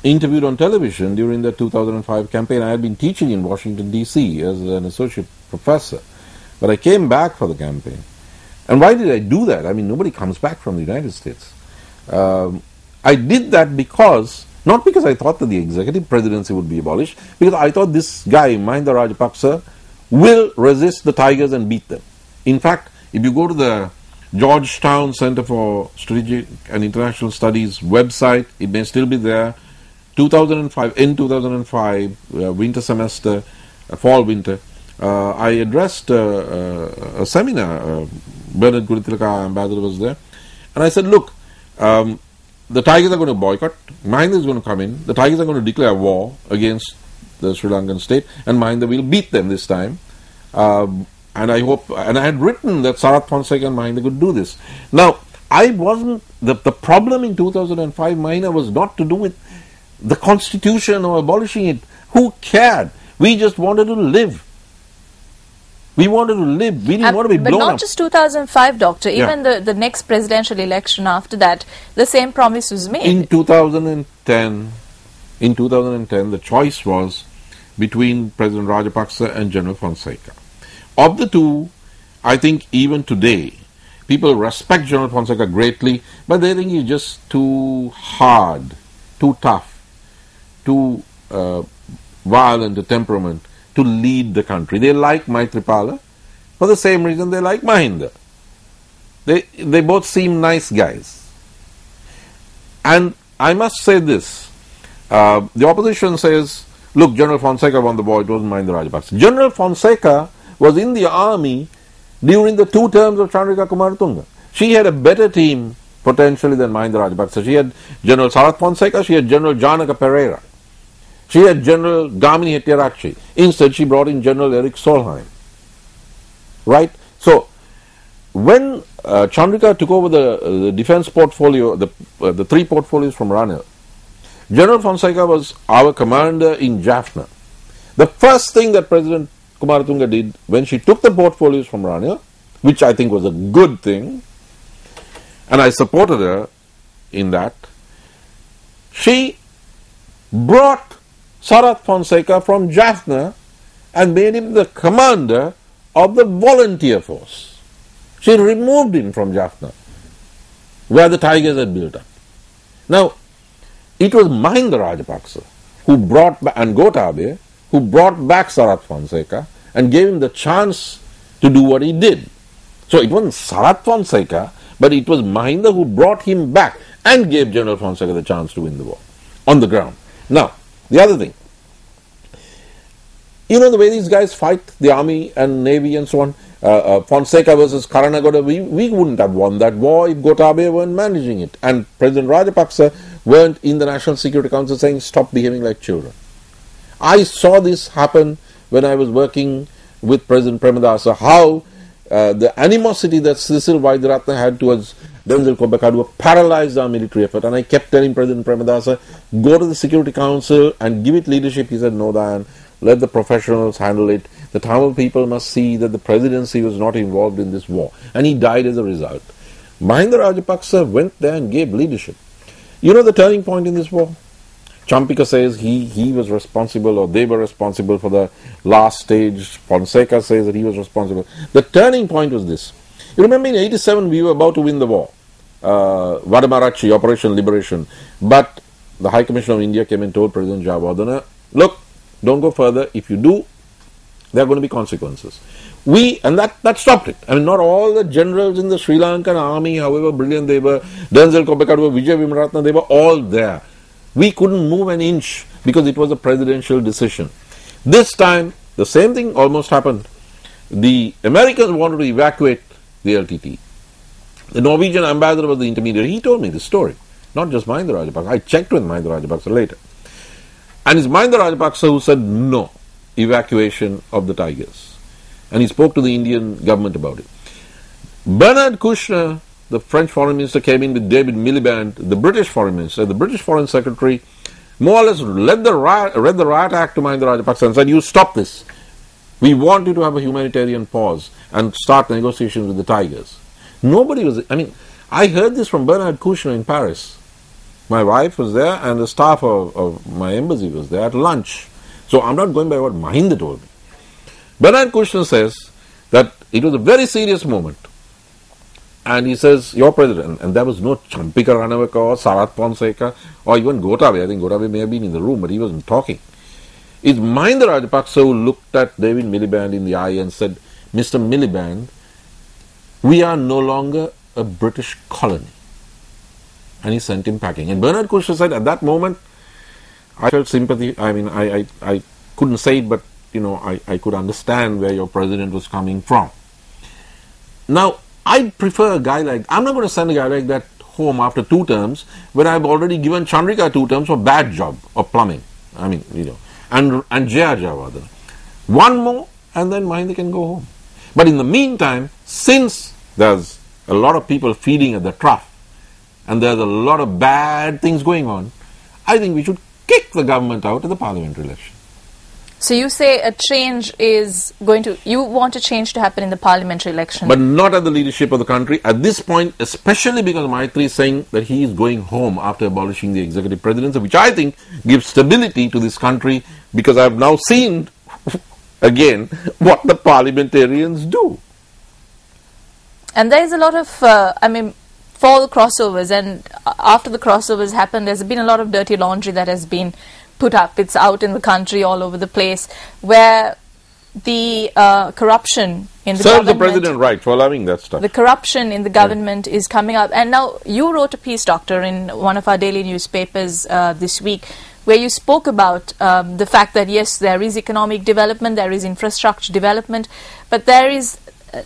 interviewed on television during the 2005 campaign. I had been teaching in Washington, D.C. as an associate professor, but I came back for the campaign. And why did I do that? I mean, nobody comes back from the United States. I did that not because I thought that the executive presidency would be abolished, because I thought this guy, Mahinda Rajapaksa, will resist the tigers and beat them. In fact, if you go to the Georgetown Center for Strategic and International Studies website, it may still be there. In 2005, winter semester, fall winter, I addressed a seminar. Bernard Kuritilaka, ambassador, was there, and I said, look, the tigers are going to boycott, Mahinda is going to come in, the tigers are going to declare war against the Sri Lankan state, and Mahinda will beat them this time. And I hope, and I had written that Sarath Fonseca and Mahinda could do this. Now, I wasn't, the problem in 2005, Mahinda, was not to do with the constitution or abolishing it. Who cared? We just wanted to live. We wanted to live. We didn't want to be blown up. But not just 2005, Doctor. Even the next presidential election after that, the same promise was made. In 2010, the choice was between President Rajapaksa and General Fonseca. Of the two, I think even today, people respect General Fonseca greatly, but they think he's just too hard, too tough, too violent a temperament to lead the country. They like Maithripala for the same reason they like Mahinda. They both seem nice guys. And I must say this, the opposition says, look, General Fonseca won the war, it wasn't Mahinda Rajapaksa. General Fonseca was in the army during the 2 terms of Chandrika Kumaratunga. She had a better team potentially than Mahinda Rajapaksa. She had General Sarath Fonseca, she had General Janaka Pereira. She had General Gamini Hettiarachchi. Instead, she brought in General Eric Solheim. Right? So, when Chandrika took over the defense portfolio, the 3 portfolios from Ranil, General Fonseca was our commander in Jaffna. The first thing that President Kumaratunga did when she took the portfolios from Ranil, which I think was a good thing, and I supported her in that, she brought Sarath Fonseca from Jaffna and made him the commander of the volunteer force. She removed him from Jaffna, where the tigers had built up. Now, it was Mahinda Rajapaksa who brought back, and Gotabaya, who brought back Sarath Fonseca and gave him the chance to do what he did. So it wasn't Sarath Fonseca, but it was Mahinda who brought him back and gave General Fonseca the chance to win the war on the ground. Now, the other thing, you know the way these guys fight, the army and navy and so on, Fonseca versus Karanagoda, we wouldn't have won that war if Gotabaya weren't managing it. And President Rajapaksa weren't in the National Security Council saying, stop behaving like children. I saw this happen when I was working with President Premadasa, how the animosity that Cecil Vaidyaratna had towards Denzel Kobakadua paralyzed our military effort. And I kept telling President Premadasa, go to the Security Council and give it leadership. He said, no, Dayan, let the professionals handle it. The Tamil people must see that the presidency was not involved in this war. And he died as a result. Mahinda Rajapaksa went there and gave leadership. You know the turning point in this war? Champika says he was responsible, or they were responsible for the last stage. Fonseca says that he was responsible. The turning point was this. You remember in 87 we were about to win the war. Vadamarachi, Operation Liberation. But the High Commissioner of India came and told President Jayawardena, look, don't go further. If you do, there are going to be consequences. And that stopped it. I mean, not all the generals in the Sri Lankan army, however brilliant they were, Denzel Kobakadua, Vijay Vimaratna, they were all there. We couldn't move an inch because it was a presidential decision. This time, the same thing almost happened. The Americans wanted to evacuate the LTT. The Norwegian ambassador was the intermediary. He told me this story. not just Mahinda Rajapaksa. I checked with Mahinda Rajapaksa later. And it's Mahinda Rajapaksa who said no, evacuation of the tigers. And he spoke to the Indian government about it. Bernard Kouchner, the French foreign minister, came in with David Miliband, the British foreign minister. The British foreign secretary more or less read the Riot Act to Mahinda Rajapaksa and said, you stop this. We want you to have a humanitarian pause and start negotiations with the tigers. Nobody was, I heard this from Bernard Kouchner in Paris. My wife was there and the staff of my embassy was there at lunch. So I'm not going by what Mahinda told me. Bernard Kouchner says that it was a very serious moment. And he says, your president, and there was no Champika Ranaweka or Sarath Fonseca or even Gotabaya. I think Gotabaya may have been in the room, but he wasn't talking. It's Mahinda Rajapaksa who looked at David Miliband in the eye and said, Mr. Miliband, we are no longer a British colony. And he sent him packing. And Bernard Kouchner said, at that moment, I felt sympathy. I couldn't say it, but I could understand where your president was coming from. Now, I'd prefer a guy like, I'm not going to send a guy like that home after 2 terms when I've already given Chandrika 2 terms for bad job of plumbing. And Jaya Javadhan. 1 more and then Mahinda can go home. But in the meantime, since there's a lot of people feeding at the trough and there's a lot of bad things going on, I think we should kick the government out of the parliamentary election. So you say a change is you want a change to happen in the parliamentary election? But not at the leadership of the country. At this point, especially because Maitri is saying that he is going home after abolishing the executive presidency, which I think gives stability to this country, because I've now seen, again, what the parliamentarians do. And there is a lot of, for the crossovers, and after the crossovers happened, there's been a lot of dirty laundry that has been put up. It's out in the country all over the place, where the corruption in the serves government, the president right for allowing that stuff. The corruption in the government is coming up. And now you wrote a piece, Doctor, in one of our daily newspapers this week, where you spoke about the fact that yes, there is economic development, there is infrastructure development, but there is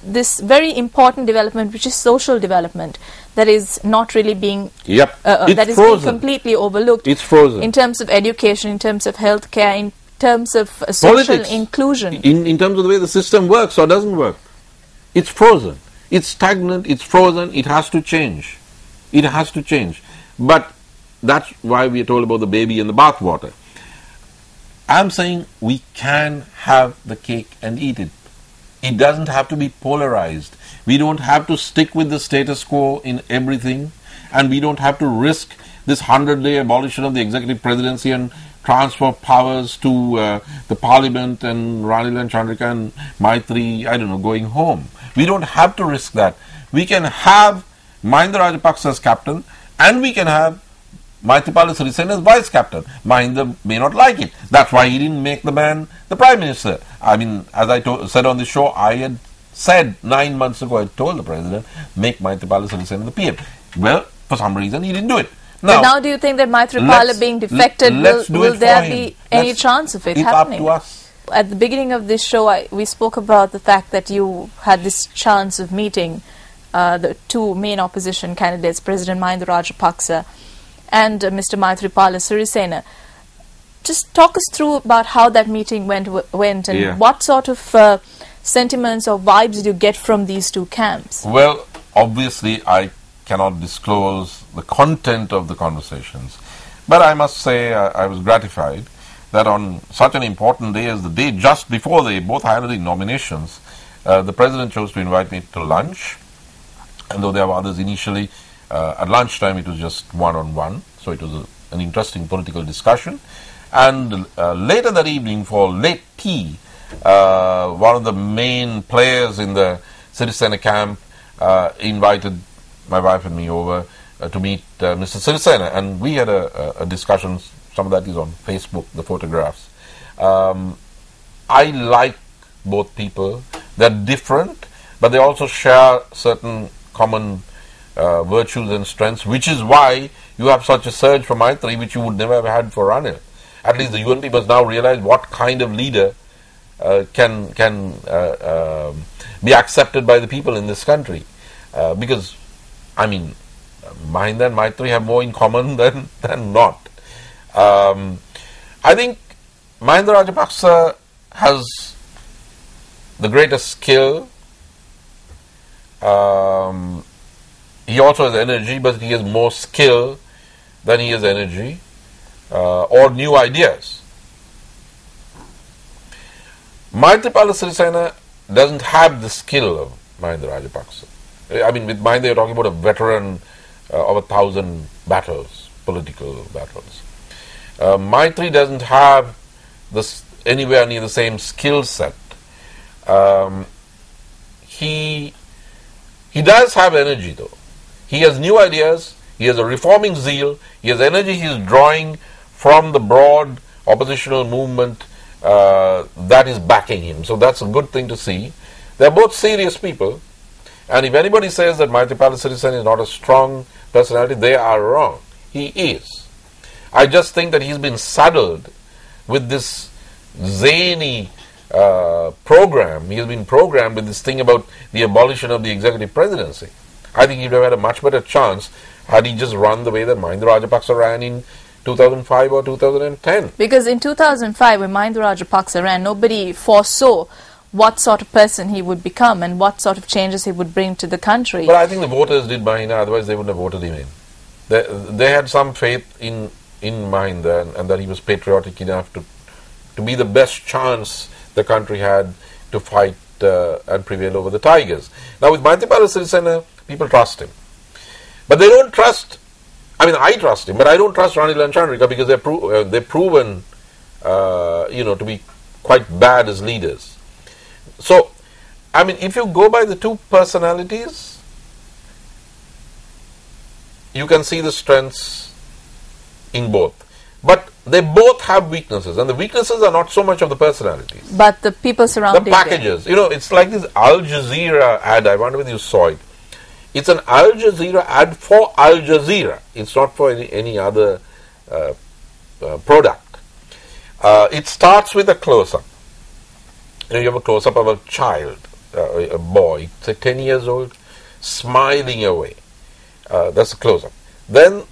this very important development, which is social development, that is not really being that is being completely overlooked. It's frozen in terms of education, in terms of healthcare, in terms of social politics, inclusion, in terms of the way the system works or doesn't work. It's frozen. It's stagnant. It's frozen. It has to change. It has to change. But that's why we are told about the baby and the bathwater. I'm saying we can have the cake and eat it. It doesn't have to be polarized. We don't have to stick with the status quo in everything, and we don't have to risk this 100-day abolition of the executive presidency and transfer powers to the parliament and Ranil and Chandrika and Maitri, going home. We don't have to risk that. We can have Mahinda Rajapaksa as captain, and we can have Maithripala Sirisena as vice captain. Mahinda may not like it. That's why he didn't make the man the prime minister. As I said on the show, I had said 9 months ago, I told the president, make Maithripala Sirisena the PM. Well, for some reason, he didn't do it. Now do you think that Maithripala being defected, will there be any chance of it happening? It's up to us. At the beginning of this show, we spoke about the fact that you had this chance of meeting the 2 main opposition candidates, President Mahinda Rajapaksa and Mr. Maithripala Sirisena. Just talk us through about how that meeting went and what sort of sentiments or vibes did you get from these 2 camps? Well, obviously I cannot disclose the content of the conversations, but I must say I was gratified that on such an important day as the day just before they both had the nominations, the president chose to invite me to lunch, and though there were others initially, at lunchtime it was just one-on-one, so it was an interesting political discussion. And later that evening, for late tea, one of the main players in the Sirisena camp invited my wife and me over to meet Mr. Sirisena, and we had a discussion. Some of that is on Facebook, the photographs. I like both people. They're different, but they also share certain common virtues and strengths, which is why you have such a surge for Maitri, which you would never have had for Ranil. At least the UNP must now realize what kind of leader can be accepted by the people in this country. Because, Mahinda and Maitri have more in common than not. I think Mahinda Rajapaksa has the greatest skill. He also has energy, but he has more skill than he has energy or new ideas. Maithripala Sirisena doesn't have the skill of Mahinda Rajapaksa. I mean, with Mahinda, you're talking about a veteran of 1,000 battles, political battles. Maitri doesn't have this anywhere near the same skill set. He does have energy, though. He has new ideas. He has a reforming zeal. He has energy. He is drawing from the broad oppositional movement that is backing him. So that's a good thing to see. They're both serious people. And if anybody says that Maithripala Sirisena is not a strong personality, they are wrong. He is. I just think that he's been saddled with this zany program. He has been programmed with this thing about the abolition of the executive presidency. I think he would have had a much better chance had he just run the way that Mahinda Rajapaksa ran in 2005 or 2010. Because in 2005, when Mahinda Rajapaksa ran, nobody foresaw what sort of person he would become and what sort of changes he would bring to the country. But I think the voters did Mahinda, otherwise they wouldn't have voted him in. They had some faith in Mahinda and that he was patriotic enough to be the best chance the country had to fight and prevail over the Tigers. Now with Maithripala Sirisena, people trust him. But they don't trust, I mean I trust him, but I don't trust Ranil and Chandrika because they're proven to be quite bad as leaders. So, I mean, if you go by the two personalities, you can see the strengths in both. But they both have weaknesses, and the weaknesses are not so much of the personalities. But the people surrounding the packages. them. It's like this Al Jazeera ad. I wonder whether you saw it. It's an Al Jazeera ad for Al Jazeera. It's not for any other product. It starts with a close-up. You have a close-up of a child, a boy, say 10 years old, smiling away. That's a close-up. Then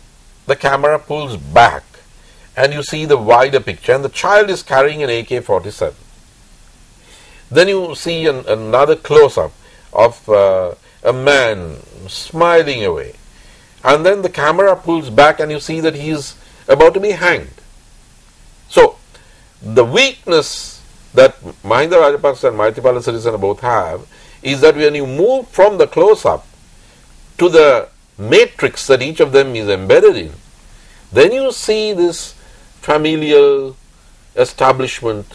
the camera pulls back and you see the wider picture, and the child is carrying an AK-47. Then you see another close-up of a man smiling away. And then the camera pulls back and you see that he is about to be hanged. So, the weakness that Mahinda Rajapaksa and Maithripala Sirisena both have is that when you move from the close-up to the matrix that each of them is embedded in, then you see this familial establishment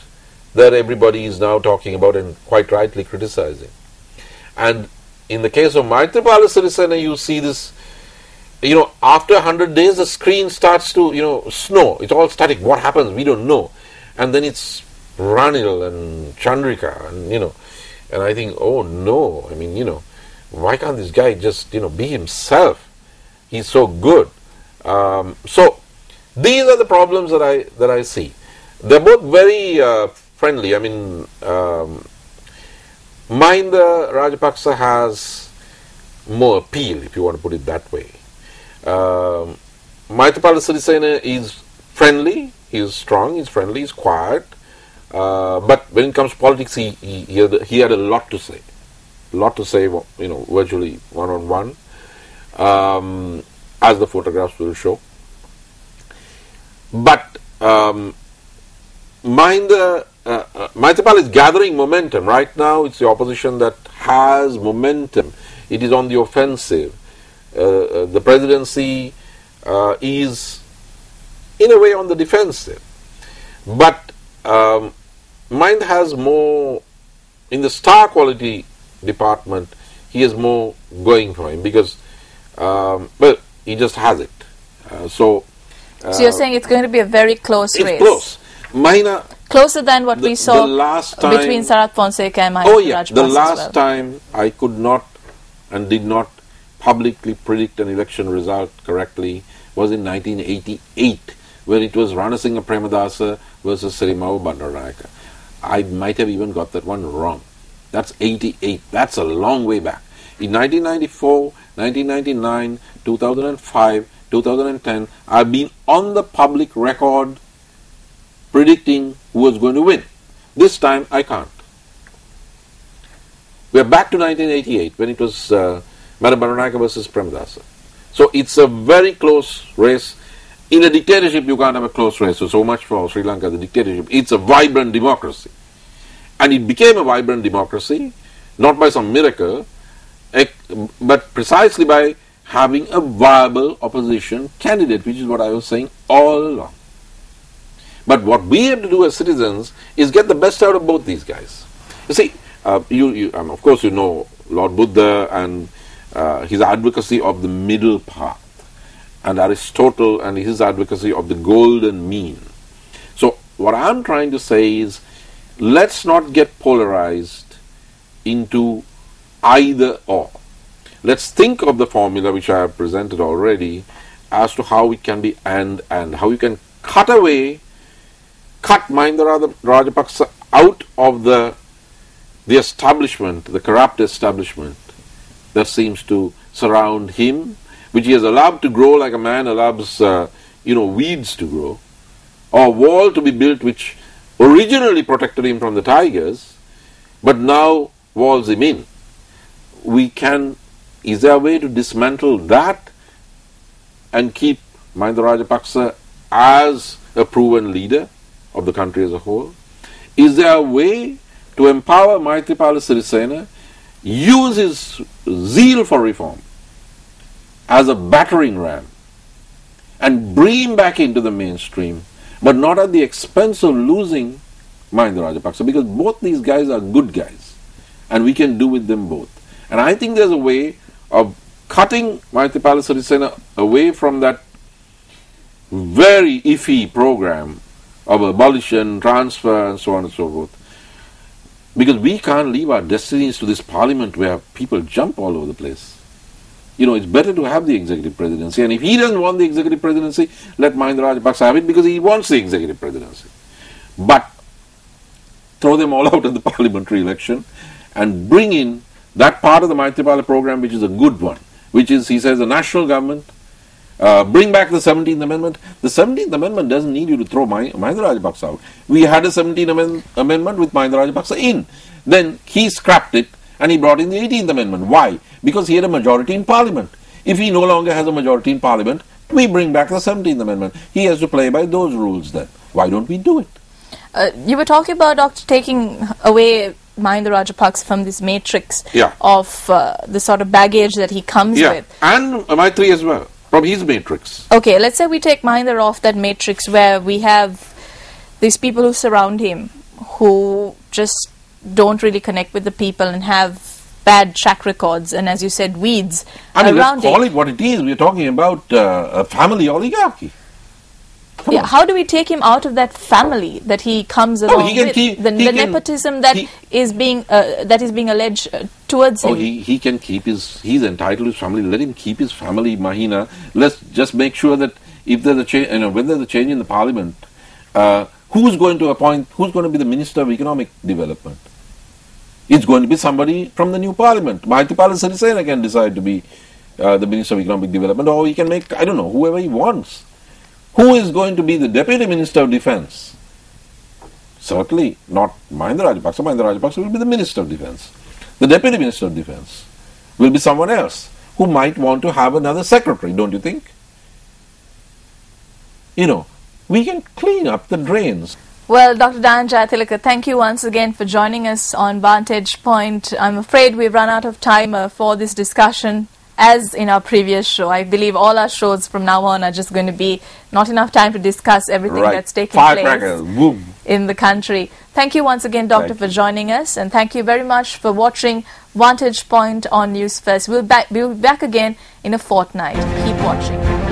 that everybody is now talking about and quite rightly criticizing. And in the case of Maithripala Sirisena, you see this, after 100 days the screen starts to, snow. It's all static. What happens? We don't know. And then it's Ranil and Chandrika and I think, oh no, I mean, why can't this guy just, be himself? He's so good. So these are the problems that I see. They're both very friendly. I mean, Mahinda Rajapaksa has more appeal, if you want to put it that way. Maithripala Sirisena is friendly, he is strong, he's friendly, he's quiet. But when it comes to politics, he had a lot to say. Virtually one-on-one, as the photographs will show. But Maithripala is gathering momentum. Right now, it's the opposition that has momentum. It is on the offensive. The presidency is, in a way, on the defensive. But Mahinda has more, in the star quality department, he has more going for him because, he just has it. So you're saying it's going to be a very close race? It's close. Mahinda, closer than what we saw between Sarath Fonseca and Mahinda Rajapaksa. The last time I could not and did not publicly predict an election result correctly was in 1988, where it was Ranasinghe Premadasa versus Sirimau Bandaranaike. I might have even got that one wrong. That's 88. That's a long way back. In 1994, 1999, 2005, 2010, I've been on the public record predicting who was going to win. This time I can't. We're back to 1988 when it was Madam Bananayake versus Premadasa. So it's a very close race. In a dictatorship, you can't have a close race. So much for Sri Lanka, the dictatorship. It's a vibrant democracy. And it became a vibrant democracy, not by some miracle, but precisely by having a viable opposition candidate, which is what I was saying all along. But what we have to do as citizens is get the best out of both these guys. You see, of course you know Lord Buddha and his advocacy of the middle path, and Aristotle and his advocacy of the golden mean. So what I'm trying to say is, let's not get polarized into either or. Let's think of the formula which I have presented already as to how it can be and how you can cut Mahinda Rajapaksa out of the establishment, the corrupt establishment that seems to surround him, which he has allowed to grow like a man allows weeds to grow, or a wall to be built which originally protected him from the tigers, but now walls him in. Is there a way to dismantle that and keep Mahinda Rajapaksa as a proven leader of the country as a whole? Is there a way to empower Maithripala Sirisena, use his zeal for reform as a battering ram and bring him back into the mainstream, but not at the expense of losing Mahinda Rajapaksa, because both these guys are good guys and we can do with them both. And I think there's a way of cutting Maithripala Sirisena away from that very iffy program of abolition, transfer, and so on and so forth. Because we can't leave our destinies to this parliament where people jump all over the place. It's better to have the executive presidency. And if he doesn't want the executive presidency, let Mahinda Rajapaksa have it because he wants the executive presidency. But throw them all out of the parliamentary election and bring in that part of the Maithripala program which is a good one, which is, he says, the national government. Bring back the 17th Amendment. The 17th Amendment doesn't need you to throw Mahinda Rajapaksa out. We had a 17th Amendment with Mahinda Rajapaksa in. Then he scrapped it and he brought in the 18th Amendment. Why? Because he had a majority in Parliament. If he no longer has a majority in Parliament, we bring back the 17th Amendment. He has to play by those rules then. Why don't we do it? You were talking about, Doctor, taking away Mahinda Rajapaksa from this matrix of the sort of baggage that he comes with. And Maitri as well. From his matrix. Okay, let's say we take Mahinda off that matrix where we have these people who surround him who just don't really connect with the people and have bad track records and, as you said, weeds around him. Let's call it what it is. We're talking about a family oligarchy. How do we take him out of that family that he comes along with? The nepotism that is being alleged towards him. He can keep he's entitled to his family. Let him keep his family, Mahina. Let's just make sure that if there's a change, when there's a change in the parliament, who's going to be the Minister of Economic Development? It's going to be somebody from the new parliament. Maithripala Sirisena can decide to be the Minister of Economic Development, or he can make, I don't know, whoever he wants. Who is going to be the Deputy Minister of Defence? Certainly not Mahinda Rajapaksa. Mahinda Rajapaksa will be the Minister of Defence. The Deputy Minister of Defence will be someone else who might want to have another secretary, don't you think? We can clean up the drains. Well, Dr. Dayan Jayathilaka, thank you once again for joining us on Vantage Point. I'm afraid we've run out of time for this discussion. As in our previous show, I believe all our shows from now on are just going to be not enough time to discuss everything that's taking place in the country. Thank you once again, Doctor, for joining us, and thank you very much for watching Vantage Point on Newsfirst. We'll be back again in a fortnight. Keep watching.